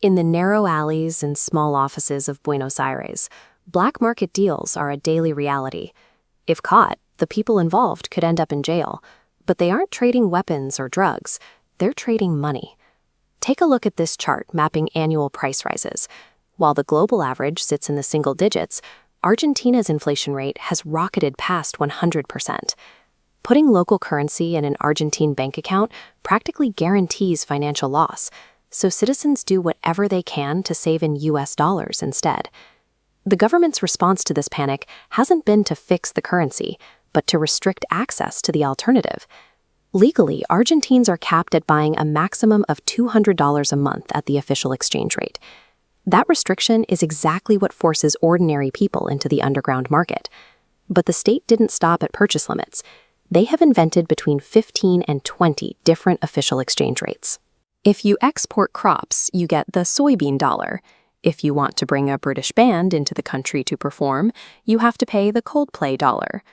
In the narrow alleys and small offices of Buenos Aires, black market deals are a daily reality. If caught, the people involved could end up in jail. But they aren't trading weapons or drugs, they're trading money. Take a look at this chart mapping annual price rises. While the global average sits in the single digits, Argentina's inflation rate has rocketed past 100%. Putting local currency in an Argentine bank account practically guarantees financial loss, so citizens do whatever they can to save in US dollars instead. The government's response to this panic hasn't been to fix the currency, but to restrict access to the alternative. Legally, Argentines are capped at buying a maximum of $200 a month at the official exchange rate. That restriction is exactly what forces ordinary people into the underground market. But the state didn't stop at purchase limits. They have invented between 15 and 20 different official exchange rates. If you export crops, you get the soybean dollar. If you want to bring a British band into the country to perform, you have to pay the Coldplay dollar.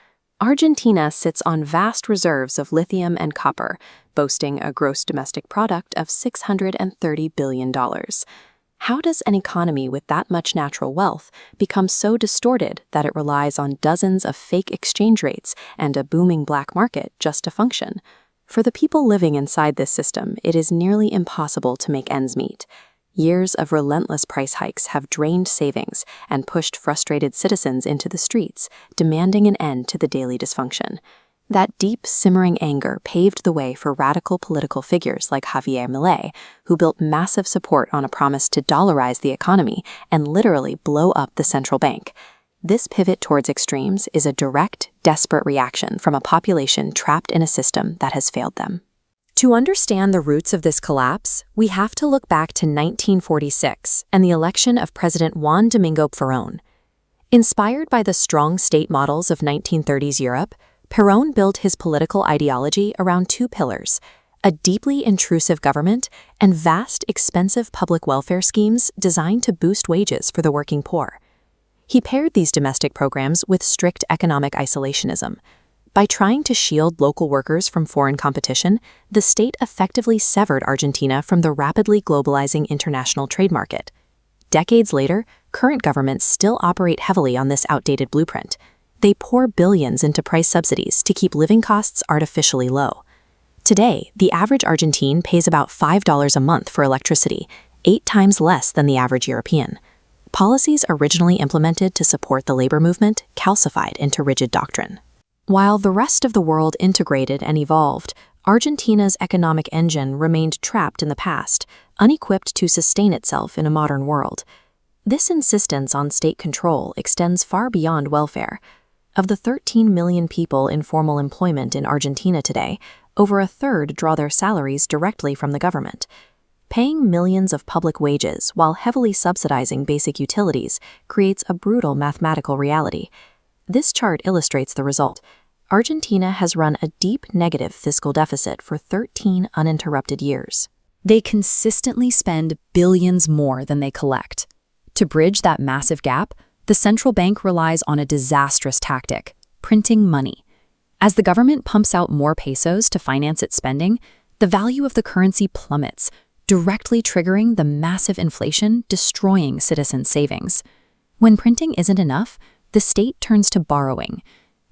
Argentina sits on vast reserves of lithium and copper, boasting a gross domestic product of $630 billion. How does an economy with that much natural wealth become so distorted that it relies on dozens of fake exchange rates and a booming black market just to function? For the people living inside this system, it is nearly impossible to make ends meet. Years of relentless price hikes have drained savings and pushed frustrated citizens into the streets, demanding an end to the daily dysfunction. That deep, simmering anger paved the way for radical political figures like Javier Milei, who built massive support on a promise to dollarize the economy and literally blow up the central bank. This pivot towards extremes is a direct, desperate reaction from a population trapped in a system that has failed them. To understand the roots of this collapse, we have to look back to 1946 and the election of President Juan Domingo Perón. Inspired by the strong state models of 1930s Europe, Perón built his political ideology around two pillars: a deeply intrusive government and vast, expensive public welfare schemes designed to boost wages for the working poor. He paired these domestic programs with strict economic isolationism. By trying to shield local workers from foreign competition, the state effectively severed Argentina from the rapidly globalizing international trade market. Decades later, current governments still operate heavily on this outdated blueprint. They pour billions into price subsidies to keep living costs artificially low. Today, the average Argentine pays about $5 a month for electricity, 8 times less than the average European. Policies originally implemented to support the labor movement calcified into rigid doctrine. While the rest of the world integrated and evolved, Argentina's economic engine remained trapped in the past, unequipped to sustain itself in a modern world. This insistence on state control extends far beyond welfare. Of the 13 million people in formal employment in Argentina today, over a third draw their salaries directly from the government. Paying millions of public wages while heavily subsidizing basic utilities creates a brutal mathematical reality. This chart illustrates the result. Argentina has run a deep negative fiscal deficit for 13 uninterrupted years. They consistently spend billions more than they collect. To bridge that massive gap, the central bank relies on a disastrous tactic: printing money. As the government pumps out more pesos to finance its spending, the value of the currency plummets, directly triggering the massive inflation destroying citizens' savings. When printing isn't enough, the state turns to borrowing.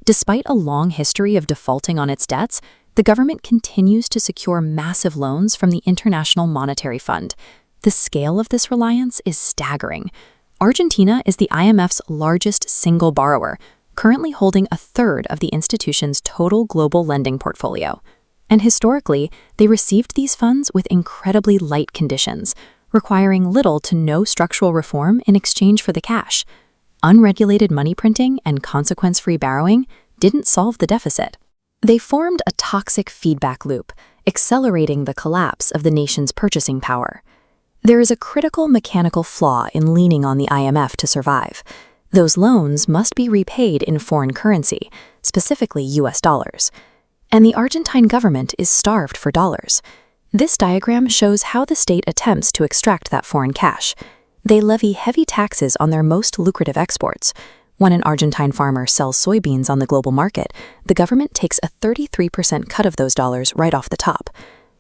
Despite a long history of defaulting on its debts, the government continues to secure massive loans from the International Monetary Fund. The scale of this reliance is staggering. Argentina is the IMF's largest single borrower, currently holding a third of the institution's total global lending portfolio. And historically, they received these funds with incredibly light conditions, requiring little to no structural reform in exchange for the cash. Unregulated money printing and consequence-free borrowing didn't solve the deficit. They formed a toxic feedback loop, accelerating the collapse of the nation's purchasing power. There is a critical mechanical flaw in leaning on the IMF to survive. Those loans must be repaid in foreign currency, specifically US dollars. And the Argentine government is starved for dollars. This diagram shows how the state attempts to extract that foreign cash. They levy heavy taxes on their most lucrative exports. When an Argentine farmer sells soybeans on the global market, the government takes a 33% cut of those dollars right off the top.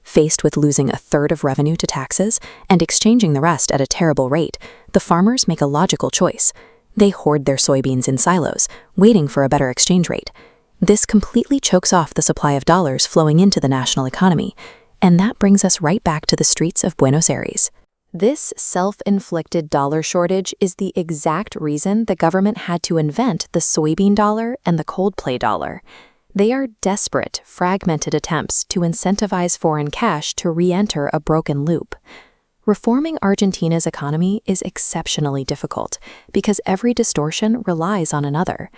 Faced with losing a third of revenue to taxes and exchanging the rest at a terrible rate, the farmers make a logical choice. They hoard their soybeans in silos, waiting for a better exchange rate. This completely chokes off the supply of dollars flowing into the national economy, and that brings us right back to the streets of Buenos Aires. This self-inflicted dollar shortage is the exact reason the government had to invent the soybean dollar and the cold play dollar. They are desperate, fragmented attempts to incentivize foreign cash to re-enter a broken loop. Reforming Argentina's economy is exceptionally difficult because every distortion relies on another.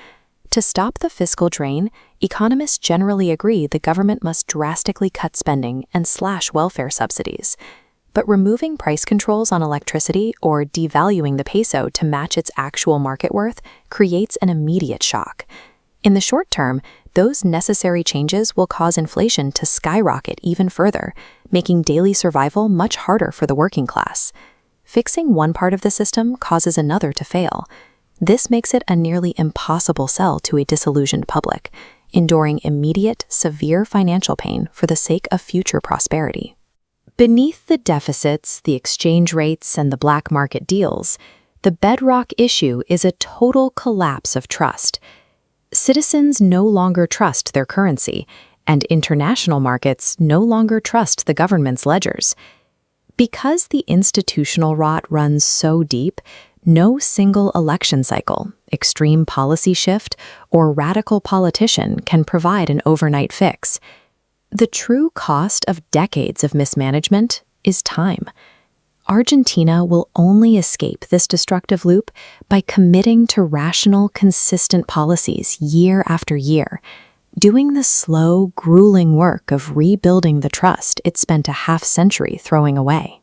To stop the fiscal drain, economists generally agree the government must drastically cut spending and slash welfare subsidies. But removing price controls on electricity or devaluing the peso to match its actual market worth creates an immediate shock. In the short term, those necessary changes will cause inflation to skyrocket even further, making daily survival much harder for the working class. Fixing one part of the system causes another to fail. This makes it a nearly impossible sell to a disillusioned public, enduring immediate, severe financial pain for the sake of future prosperity. Beneath the deficits, the exchange rates, and the black market deals, the bedrock issue is a total collapse of trust. Citizens no longer trust their currency, and international markets no longer trust the government's ledgers. Because the institutional rot runs so deep, no single election cycle, extreme policy shift, or radical politician can provide an overnight fix. The true cost of decades of mismanagement is time. Argentina will only escape this destructive loop by committing to rational, consistent policies year after year, doing the slow, grueling work of rebuilding the trust it spent a half-century throwing away.